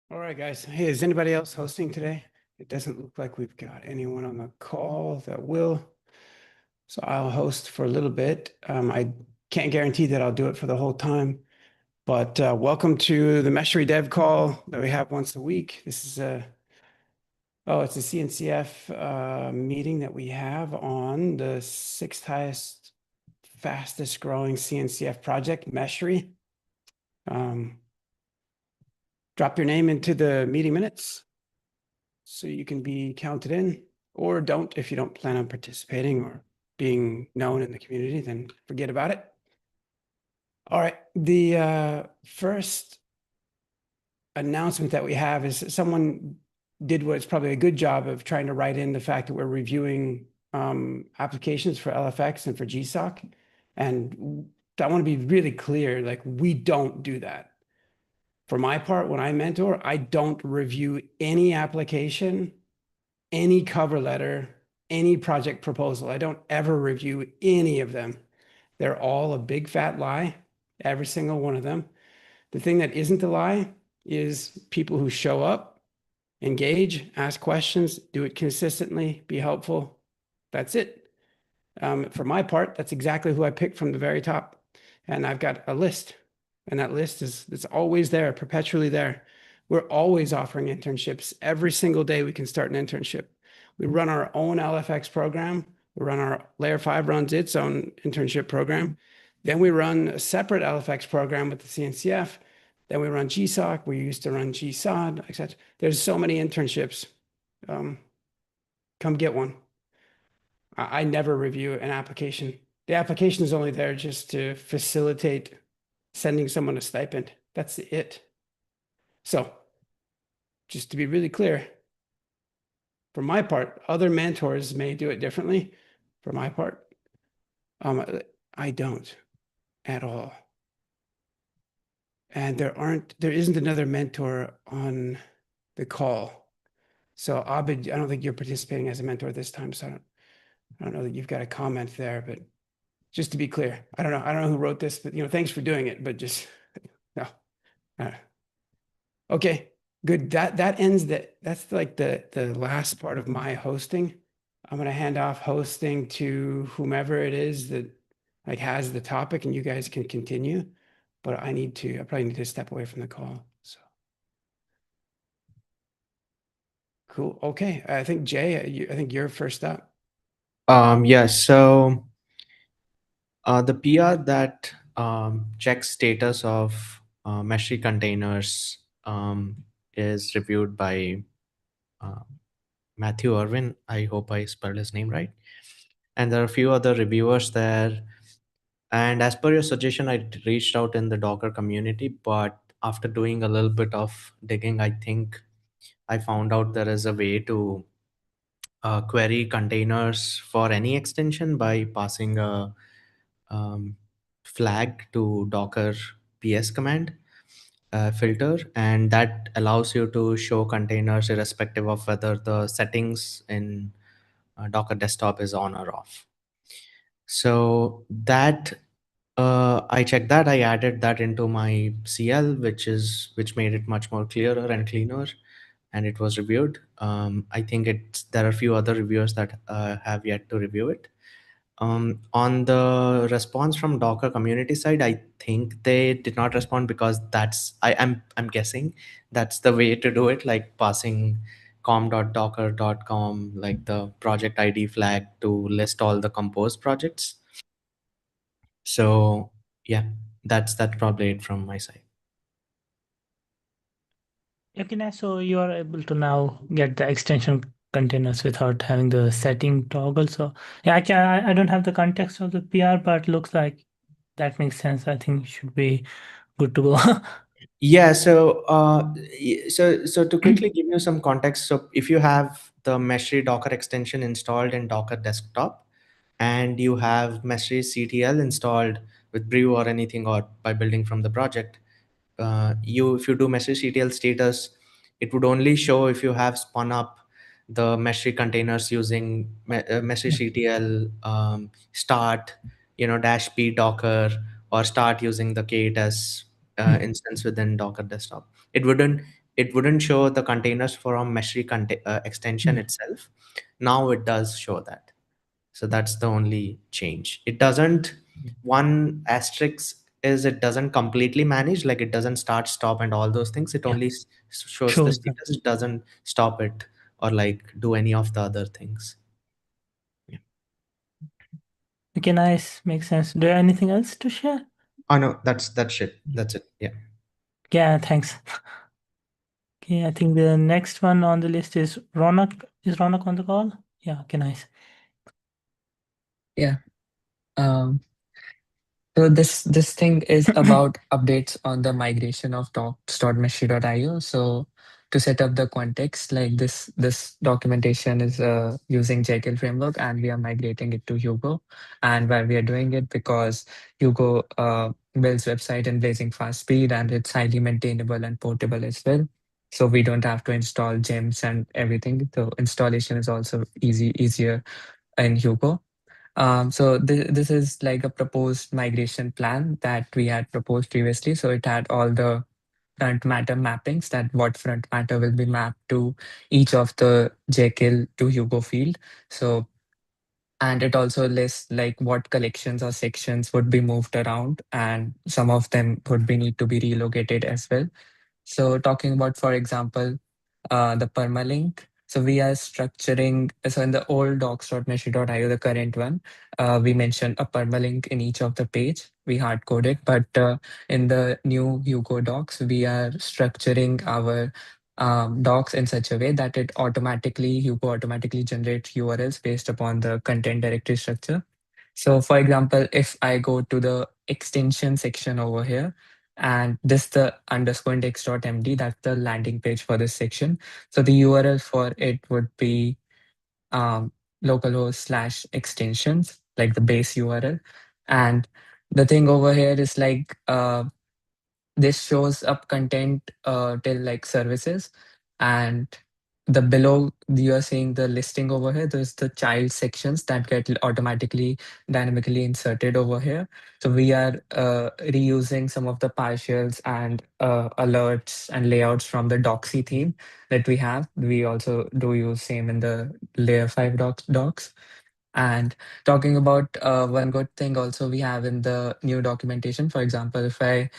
All right, guys. Hey, is anybody else hosting today? It doesn't look like we've got anyone on the call that will. So I'll host for a little bit. I can't guarantee that I'll do it for the whole time, but welcome to the Meshery Dev call that we have once a week. This is it's a CNCF meeting that we have on the sixth highest, fastest growing CNCF project, Meshery. Drop your name into the meeting minutes so you can be counted in, or don't if you don't plan on participating or being known in the community, then forget about it. All right, the first announcement that we have is someone did what's probably a good job of trying to write in the fact that we're reviewing applications for LFX and for GSOC. And I want to be really clear, like we don't do that. For my part, when I mentor, I don't review any application, any cover letter, any project proposal. I don't ever review any of them. They're all a big fat lie, every single one of them. The thing that isn't a lie is people who show up, engage, ask questions, do it consistently, be helpful. That's it. For my part, that's exactly who I picked from the very top. And I've got a list, and that list is it's always there, perpetually there. We're always offering internships. Every single day we can start an internship. We run our own LFX program. We run our Layer 5 runs its own internship program. Then we run a separate LFX program with the CNCF. Then we run GSOC. We used to run GSOD, etc. There's so many internships. Come get one. I never review an application. The application is only there just to facilitate sending someone a stipend. That's it. So, just to be really clear, for my part, other mentors may do it differently. For my part, I don't at all. And there isn't another mentor on the call. So Abid, I don't think you're participating as a mentor this time. So I don't know that you've got a comment there, but just to be clear, I don't know who wrote this, but thanks for doing it, but just no. Okay, good. That ends that's like the last part of my hosting. I'm gonna hand off hosting to whomever it is that like has the topic, and you guys can continue. But I probably need to step away from the call. So cool. Okay, I think Jay, I think you're first up. Yeah, so the PR that checks status of Meshery containers is reviewed by uh, Matthew Irwin. I hope I spelled his name right. And there are a few other reviewers there. And as per your suggestion, I reached out in the Docker community, but after doing a little bit of digging, I think I found out there is a way to query containers for any extension by passing a um, flag to Docker PS command filter, and that allows you to show containers irrespective of whether the settings in Docker desktop is on or off. So that I checked that. I added that into my CL, which made it much more clearer and cleaner, and it was reviewed. I think there are a few other reviewers that have yet to review it. On the response from Docker community side, I think they did not respond because I'm guessing that's the way to do it, like passing com.docker.com, like the project ID flag to list all the composed projects. So yeah, that's probably it from my side. Okay, now so you are able to now get the extension containers without having the setting toggle. So yeah, I don't have the context of the PR, but looks like that makes sense. I think it should be good to go. Yeah, so to quickly give you some context, so if you have the Meshery Docker extension installed in Docker desktop, and you have Meshery CTL installed with Brew or anything, or by building from the project, if you do Meshery CTL status, it would only show if you have spun up the Meshery containers using Meshery CTL start, dash p Docker, or start using the k8s instance within Docker desktop. It wouldn't it wouldn't show the containers from Meshery extension itself. Now it does show that. So that's the only change. It doesn't, one asterisk is it doesn't completely manage, like it doesn't start, stop, and all those things. It Yeah. only shows the Shows them. status. It doesn't stop it or like do any of the other things. Okay, nice. Makes sense. Do you have anything else to share? Oh no, that's it. That's it. Yeah. Yeah, thanks. Okay, I think the next one on the list is Ronak. Is Ronak on the call? Yeah, okay, nice. Yeah. Um, so this thing is about updates on the migration of docs.meshery.io. So to set up the context, like this documentation is using Jekyll framework, and we are migrating it to Hugo. And why we are doing it, because Hugo builds website in blazing fast speed, and it's highly maintainable and portable as well. So we don't have to install gems and everything. The installation is also easier in Hugo. So this is like a proposed migration plan that we had proposed previously. So it had all the front matter mappings, that what front matter will be mapped to each of the Jekyll to Hugo field. So, and it also lists like what collections or sections would be moved around, and some of them would be need to be relocated as well. So talking about, for example, the permalink. So we are structuring, so in the old docs.meshy.io, the current one, we mentioned a permalink in each of the page. We hard code it, but in the new Hugo docs, we are structuring our docs in such a way that Hugo automatically generates URLs based upon the content directory structure. So for example, if I go to the extension section over here, and this the underscore index.md, that's the landing page for this section. So the URL for it would be um, localhost/extensions, like the base URL. And the thing over here is like this shows up content till like services, and the below you are seeing the listing over here, there's the child sections that get automatically dynamically inserted over here. So we are reusing some of the partials and alerts and layouts from the doxy theme that we have. We also do use same in the layer 5 docs. And talking about one good thing also we have in the new documentation, for example, if I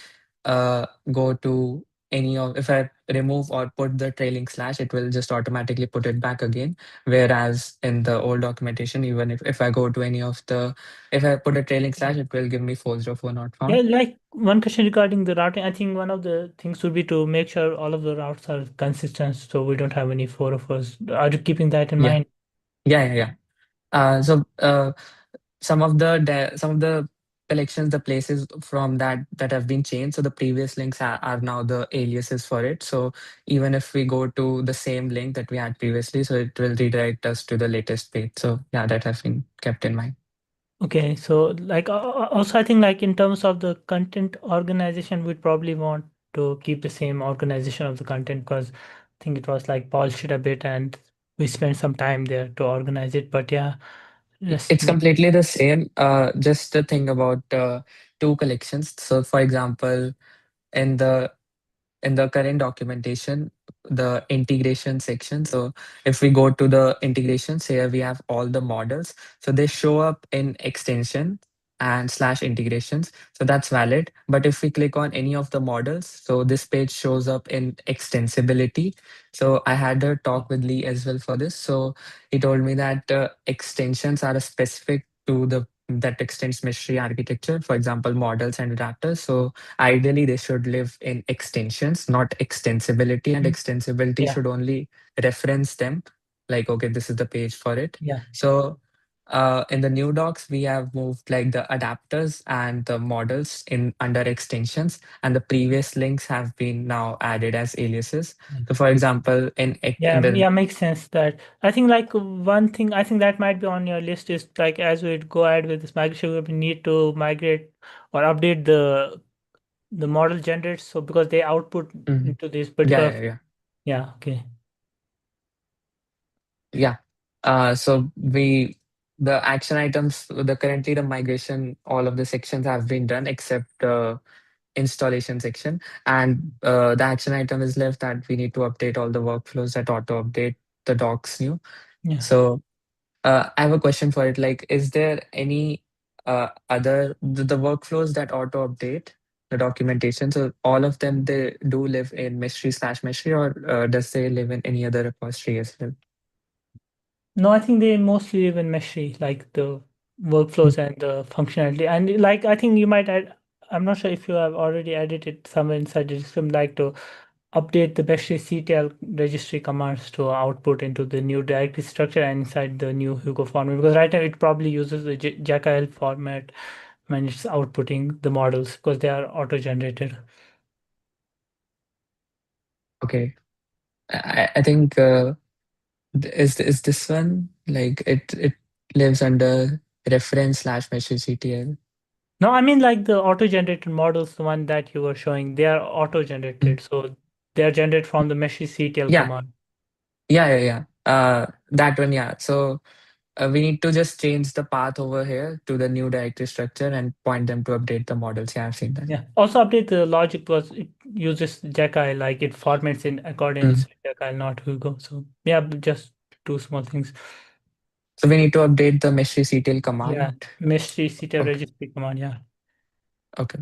go to if I remove or put the trailing slash, it will just automatically put it back again. Whereas in the old documentation, even if I go to if I put a trailing slash, it will give me 404 not Yeah, found. like one question regarding the routing. I think one of the things would be to make sure all of the routes are consistent, so we don't have any 404s. Are you keeping that in Yeah, mind? yeah. So some of the collections, the places from that have been changed. So the previous links are now the aliases for it. So even if we go to the same link that we had previously, so it will redirect us to the latest page. So yeah, that has been kept in mind. Okay, so like also I think like in terms of the content organization, we'd probably want to keep the same organization of the content, because I think it was like polished a bit and we spent some time there to organize it. But yeah, just It's completely the same. Just the thing about two collections. So for example, in the current documentation, the integration section. So if we go to the integrations, here we have all the models. So they show up in extension and slash integrations. So that's valid. But if we click on any of the models, so this page shows up in extensibility. So I had a talk with Lee as well for this. So he told me that extensions are specific to the that extends Meshery architecture, for example, models and adapters. So ideally, they should live in extensions, not extensibility, and Mhm. extensibility Yeah, should only reference them. Like, okay, this is the page for it. yeah. So in the new docs, we have moved like the adapters and the models in under extensions, and the previous links have been now added as aliases. So, for example, in Yeah, the yeah, makes sense that I think like one thing I think that might be on your list is like as we go ahead with this migration, we need to migrate or update the model generates, so because they output Mhm. into this Yeah, particular. yeah, yeah. Yeah, okay. Yeah. So the action items, the currently the migration, all of the sections have been done except installation section, and the action item is left that we need to update all the workflows that auto update the docs new. Yeah. So I have a question for it. Like, is there any other the workflows that auto update the documentation? So all of them, they do live in Meshery/Meshery, or does they live in any other repository as well? No, I think they mostly live in Meshery, like the workflows and the functionality. And like I think you might add, I'm not sure if you have already added it somewhere inside the system, like to update the Meshery CTL registry commands to output into the new directory structure and inside the new Hugo format. Because right now it probably uses the JKL format when it's outputting the models because they are auto-generated. Okay, I think is this one like it lives under reference/Meshery CTL? No, I mean like the auto-generated models, the one that you were showing, they are Mm. auto-generated. So they are generated from the Meshery CTL Yeah, command. yeah. That one, yeah. So we need to just change the path over here to the new directory structure and point them to update the models. Yeah, I've seen that. Yeah. Also update the logic because it uses Jekyll, like it formats in accordance Mm. with Jekyll, not Hugo. So yeah, just two small things. So we need to update the Meshery CTL Yeah, command. Meshery CTL Okay, registry command. Yeah. okay.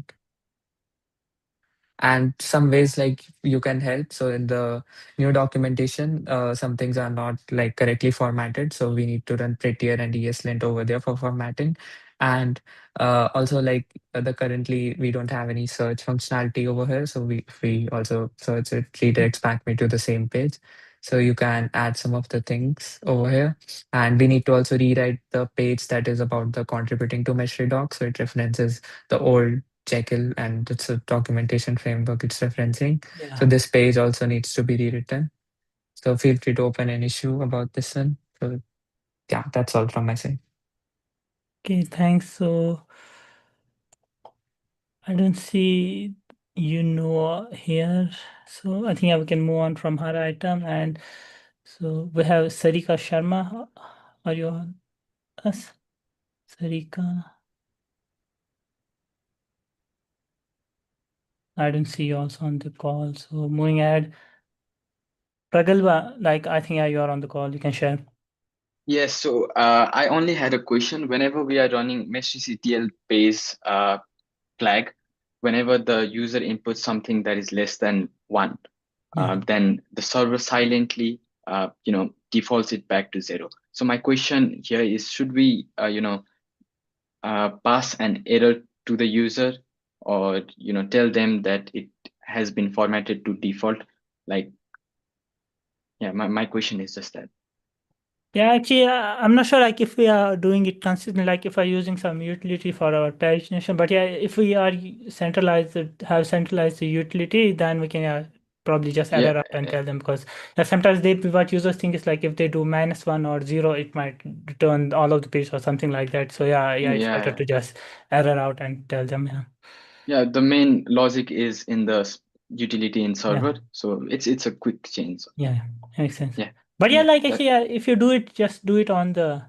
And some ways like you can help. So in the new documentation, some things are not like correctly formatted, so we need to run prettier and ESLint over there for formatting. And also like the currently we don't have any search functionality over here, so we also search it redirects back me to the same page. So you can add some of the things over here, and we need to also rewrite the page that is about the contributing to Meshery doc, so it references the old Jekyll, and it's a documentation framework it's referencing. So Yeah. this page also needs to be rewritten. So feel free to open an issue about this one. So yeah, that's all from my side. Okay, thanks. So I don't see here. So I think we can move on from her item. And so we have Sarika Sharma. Are you on us? Sarika? I don't see you also on the call. So moving ahead. Pragalva, like I think you are on the call. You can share. Yes, so I only had a question. Whenever we are running meshctl base flag, whenever the user inputs something that is less than one, Yeah. then the server silently, defaults it back to 0. So my question here is, should we, pass an error to the user, or tell them that it has been formatted to default? Like, yeah, my question is just that. Yeah, actually, I'm not sure like if we are doing it consistently, like if we're using some utility for our pagination, but yeah, if we are have centralized the utility, then we can probably just Yeah, error up and tell them because sometimes what users think is like if they do -1 or 0, it might return all of the page or something like that. So yeah, it's better yeah. to just error out and tell them. Yeah, the main logic is in the utility in Yeah, server, so it's a quick change. yeah, makes sense. Yeah, But yeah, yeah, like actually, if you do it, just do it on the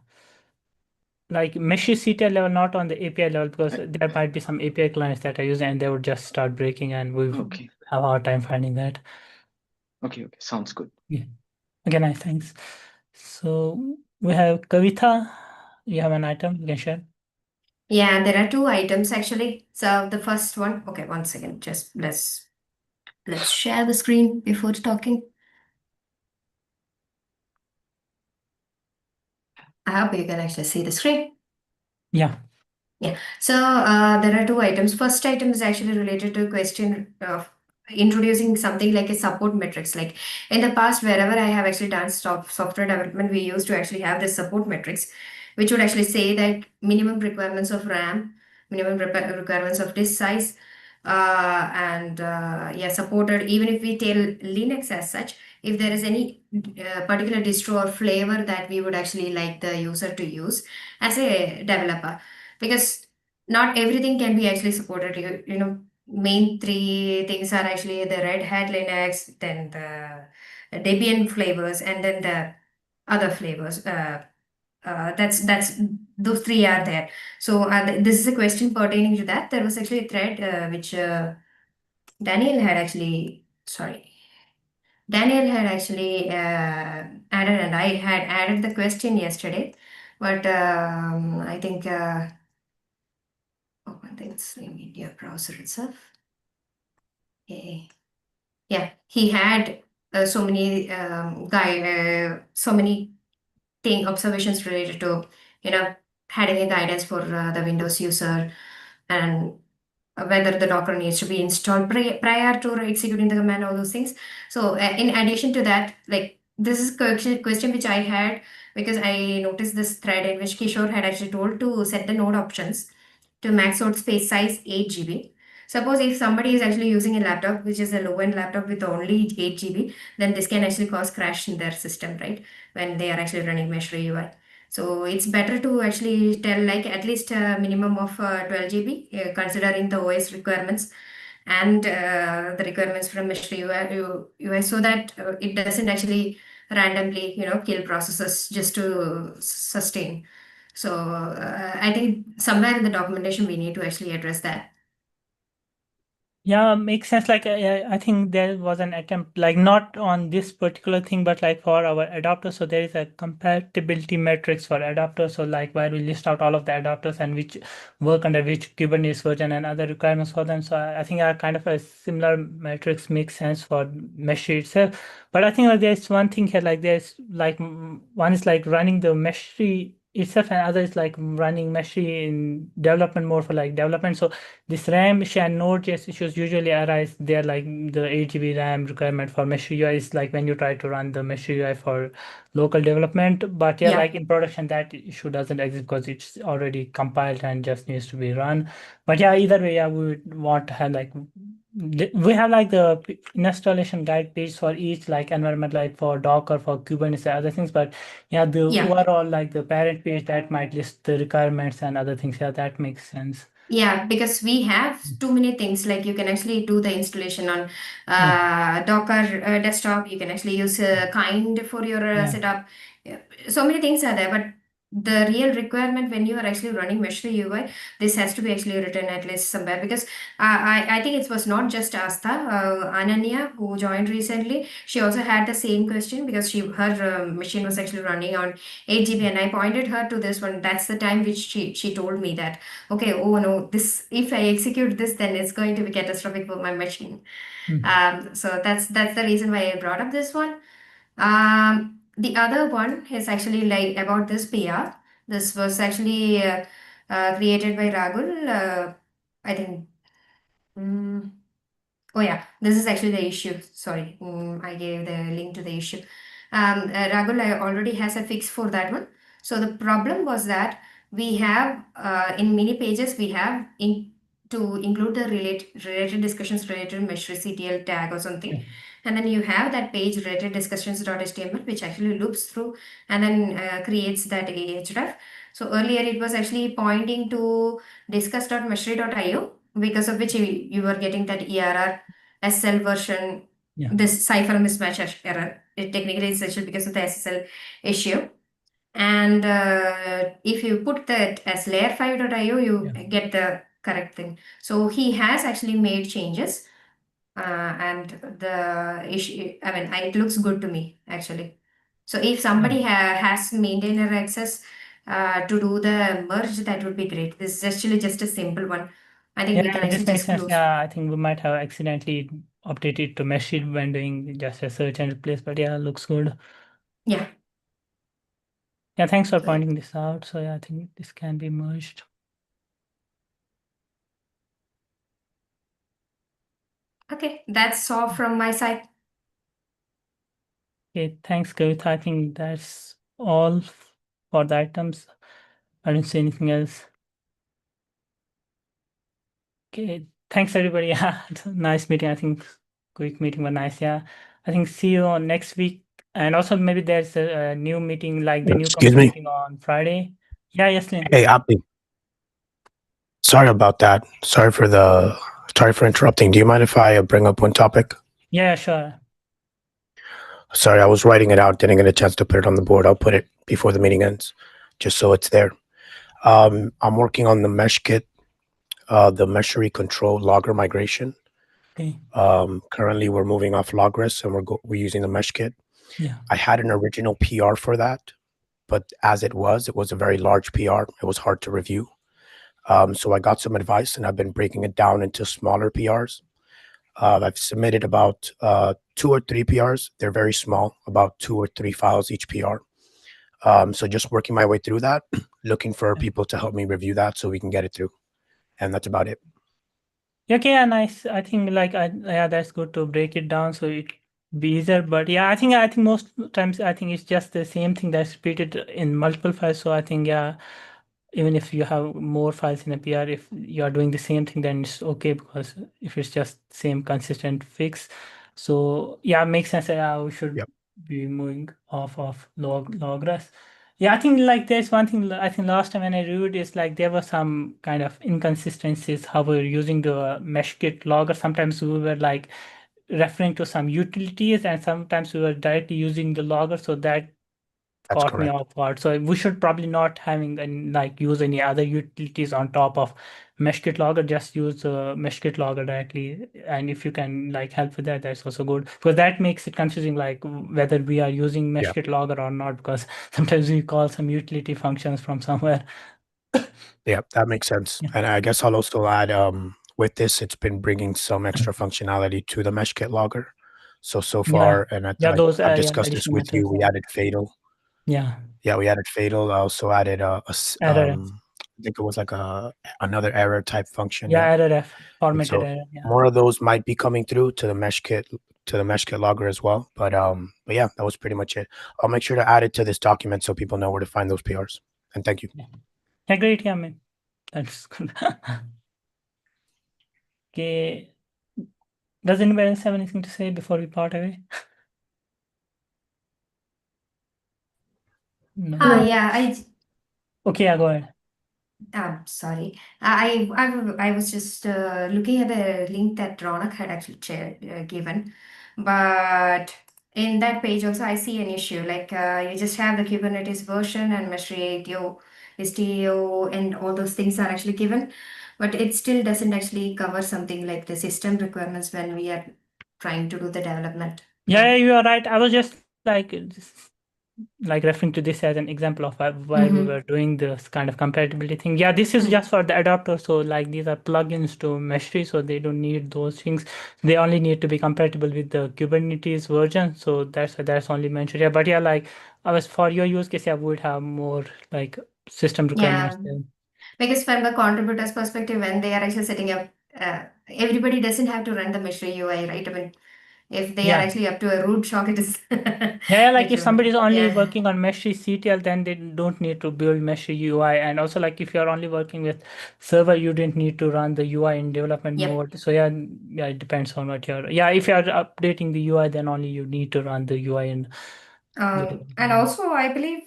like Meshy CTL level, not on the API level, because I- there might be some API clients that are using and they would just start breaking and we okay, have a hard time finding that. okay, sounds good. Yeah. Okay, nice, thanks. So we have Kavita. You have an item you can share? Yeah, there are two items actually. So the first one, okay, one second, just let's share the screen before talking. I hope you can actually see the screen. Yeah. Yeah. So there are two items. First item is actually related to a question of introducing something like a support metrics. Like in the past, wherever I have actually done software development, we used to actually have the support metrics, which would actually say that minimum requirements of RAM, minimum requirements of disk size, and yeah, supported. Even if we tell Linux as such, if there is any particular distro or flavor that we would actually like the user to use as a developer, because not everything can be actually supported. Main three things are actually the Red Hat Linux, then the Debian flavors, and then the other flavors. That's those three are there. So this is a question pertaining to that. There was actually a thread which Daniel had actually, sorry. Daniel had actually added, and I had added the question yesterday, but I think open things in media browser itself. Okay. Yeah, he had so many so many observations related to having a guidance for the Windows user and whether the Docker needs to be installed prior to executing the command, all those things. So in addition to that, like this is question which I had because I noticed this thread in which Kishore had actually told to set the node options to max out space size 8 GB. Suppose if somebody is actually using a laptop which is a low-end laptop with only 8 GB, then this can actually cause crash in their system, right? When they are actually running Meshery UI. So it's better to actually tell like at least a minimum of 12 GB, considering the OS requirements and the requirements from Meshery UI, so that it doesn't actually randomly, kill processes just to sustain. So I think somewhere in the documentation we need to actually address that. Yeah, makes sense. Like, I think there was an attempt, like not on this particular thing, but like for our adapters. So there is a compatibility matrix for adapters. So like where we list out all of the adapters and which work under which Kubernetes version and other requirements for them. So I think a kind of a similar matrix makes sense for Meshery itself. But I think there's one thing here, like there's like one is like running the Meshery itself, and other is like running Meshery in development mode for like development. So this RAM share Node.js issues usually arise there, like the 8 GB RAM requirement for Meshery UI is like when you try to run the Meshery UI for local development. But yeah, Yeah. like in production, that issue doesn't exist because it's already compiled and just needs to be run. But yeah, either way, yeah, we would want to have like we have like the installation guide page for each like environment, like for Docker, for Kubernetes, and other things. But yeah, the Yeah. overall like the parent page that might list the requirements and other things. Yeah, that makes sense. Yeah, because we have too many things. Like you can actually do the installation on Docker desktop. You can actually use Kind for your Yeah. setup. Yeah, so many things are there, but the real requirement when you are actually running Meshery UI, this has to be actually written at least somewhere, because I think it was not just Asta, Ananya, who joined recently. She also had the same question because her machine was actually running on 8 GB, and I pointed her to this one. That's the time which she told me that, okay, oh no, this, if I execute this, then it's going to be catastrophic for my machine. So that's the reason why I brought up this one. The other one is actually like about this PR. This was actually created by Rahul. I think. mm, Oh yeah, this is actually the issue. Sorry, I gave the link to the issue. Ragul already has a fix for that one. So the problem was that we have in many pages we have to include the related discussions related to Meshery CTL tag or something, and then you have that page related discussions.html which actually loops through and then creates that href. So earlier it was actually pointing to discuss.meshery.io, because of which you were getting that ERR SL version, Yeah. this cipher mismatch error. It technically is actually because of the SSL issue. And if you put that as layer5.io, you get the correct thing. So he has actually made changes, and the issue, I mean, it looks good to me actually. So if somebody has maintainer access to do the merge, that would be great. This is actually just a simple one. I think we can Yeah, this actually makes just sense. close. Yeah, I think we might have accidentally updated to Meshery when doing just a search and replace, but yeah, looks good. Yeah. Yeah, thanks for So- pointing this out. So yeah, I think this can be merged. Okay, that's all from my side. Okay, thanks, Kavita. I think that's all for the items. I don't see anything else. Okay, thanks everybody. Yeah, it's a nice meeting. I think quick meeting was nice. Yeah, I think see you on next week. And also maybe there's a new meeting, like the new Excuse company me. meeting on Friday. Yeah, yes, Lynn. Hey, Abdi. Sorry about that. Sorry for interrupting. Do you mind if I bring up one topic? Yeah, sure. Sorry, I was writing it out, didn't get a chance to put it on the board. I'll put it before the meeting ends, just so it's there. I'm working on the mesh kit, the Meshery control logger migration. Okay. Currently, we're moving off Logres and we're using the mesh kit. Yeah. I had an original PR for that, but as it was a very large PR. It was hard to review. So I got some advice and I've been breaking it down into smaller PRs. I've submitted about 2 or 3 PRs. They're very small, about 2 or 3 files each PR. So just working my way through that, looking for Yeah. people to help me review that so we can get it through. And that's about it. Okay, yeah, nice. I think like yeah, that's good to break it down so it be easier. But yeah, I think most times I think it's just the same thing that's repeated in multiple files. So I think yeah, even if you have more files in a PR, if you are doing the same thing, then it's okay because if it's just same consistent fix. So yeah, makes sense. Yeah, we should Yep. be moving off of Logras. Yeah, I think like there's one thing I think last time when I reviewed is like there were some kind of inconsistencies how we're using the meshkit logger. Sometimes we were like referring to some utilities and sometimes we were directly using the logger. So that That's caught me correct. off guard. So we should probably not having like use any other utilities on top of meshkit logger. Just use meshkit logger directly. And if you can like help with that, that's also good because that makes it confusing, like whether we are using Yeah. meshkit logger or not. Because sometimes we call some utility functions from somewhere. Yeah, that makes sense. Yeah. And I guess I'll also add, with this, it's been bringing some extra functionality to the meshkit logger. So Yeah, far, and yeah, those I've yeah, discussed this additional with you. methods. We added fatal. Yeah, Yeah, we added fatal. I also added error. I think it was like another error type function. Yeah, Yeah. error F, And formatted so error. Yeah. more of those might be coming through to the mesh kit logger as well. But yeah, that was pretty much it. I'll make sure to add it to this document so people know where to find those PRs. And thank you. Yeah, great. Yeah, man, that's good. Okay. Does anybody else have anything to say before we part away? No. Yeah, Okay, yeah, go ahead. sorry. I was just looking at the link that Ronak had actually given, but in that page also I see an issue. Like you just have the Kubernetes version and Meshery ATO, STO, and all those things are actually given, but it still doesn't actually cover something like the system requirements when we are trying to do the development. Yeah, you are right. I was just like referring to this as an example of why we Mm-hmm. were doing this kind of compatibility thing. Yeah, this is just for the adapter. So like these are plugins to Meshery, so they don't need those things. They only need to be compatible with the Kubernetes version. So that's only mentioned. Yeah, but yeah, like I was for your use case, I would have more like system requirements. Yeah. Because from the contributor's perspective, when they are actually setting up, everybody doesn't have to run the Meshery UI, right? I mean, if they are Yeah. actually up to a root shock, it is Yeah, like if little somebody is only yeah. working on Meshery CTL, then they don't need to build Meshery UI. And also, like if you're only working with server, you didn't need to run the UI in development Yep. mode. So yeah, yeah, it depends on what you're. Yeah, if you're updating the UI, then only you need to run the UI in the development And mode. also, I believe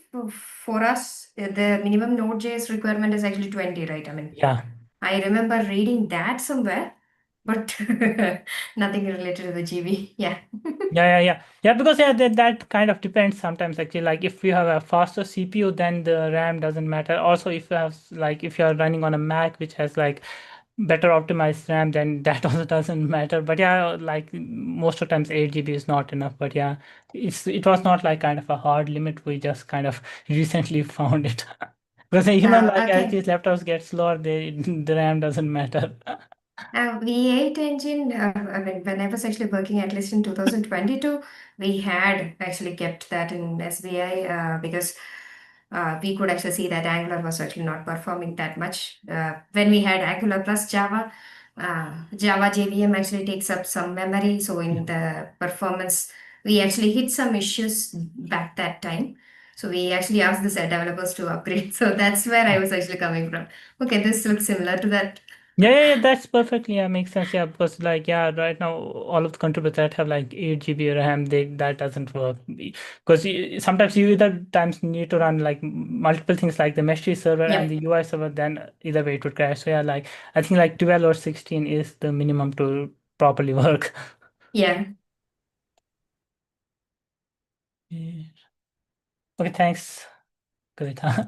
for us, the minimum Node.js requirement is actually 20, right? I mean, Yeah. I remember reading that somewhere, but nothing related to the GB. Yeah. Yeah, because yeah, that kind of depends sometimes actually. Like if you have a faster CPU, then the RAM doesn't matter. Also, if you have like if you're running on a Mac which has like better optimized RAM, then that also doesn't matter. But yeah, like most of the times 8 GB is not enough. But yeah, it was not like kind of a hard limit. We just kind of recently found it. Because like as Okay. these laptops get slower, the RAM doesn't matter. V8 engine, I mean, when I was actually working, at least in 2022, we had actually kept that in SBI because we could actually see that Angular was actually not performing that much. When we had Angular plus Java, Java JVM actually takes up some memory. So Yeah. in the performance, we actually hit some issues back that time. So we actually asked the developers to upgrade. So that's where I was actually coming from. Okay, this looks similar to that. Yeah, that's perfectly makes sense. Yeah, because like right now all of the contributors that have like 8 GB RAM, that doesn't work because sometimes you either times need to run like multiple things like the Meshery server and Yep. the UI server. Then either way it would crash. So yeah, like I think like 12 or 16 is the minimum to properly work. Yeah. Yeah. Okay, thanks, Kavita.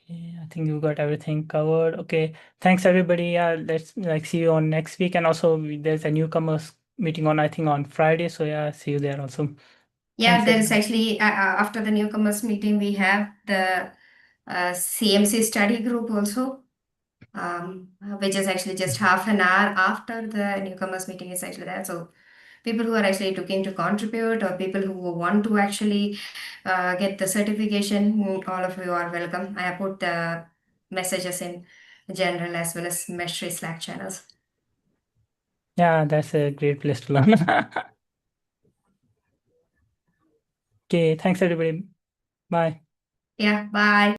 Okay, I think you got everything covered. Okay, thanks everybody. Yeah, let's see you on next week. And also there's a newcomers meeting on, I think, on Friday. So yeah, see you there also. Yeah, Thanks, there is everyone. actually after the newcomers meeting, we have the CMC study group also, which is actually just half an hour after the newcomers meeting is actually there. So people who are actually looking to contribute or people who want to actually get the certification, all of you are welcome. I have put the messages in general as well as Meshery Slack channels. Yeah, that's a great place to learn. Okay, thanks everybody. Bye. Yeah, bye.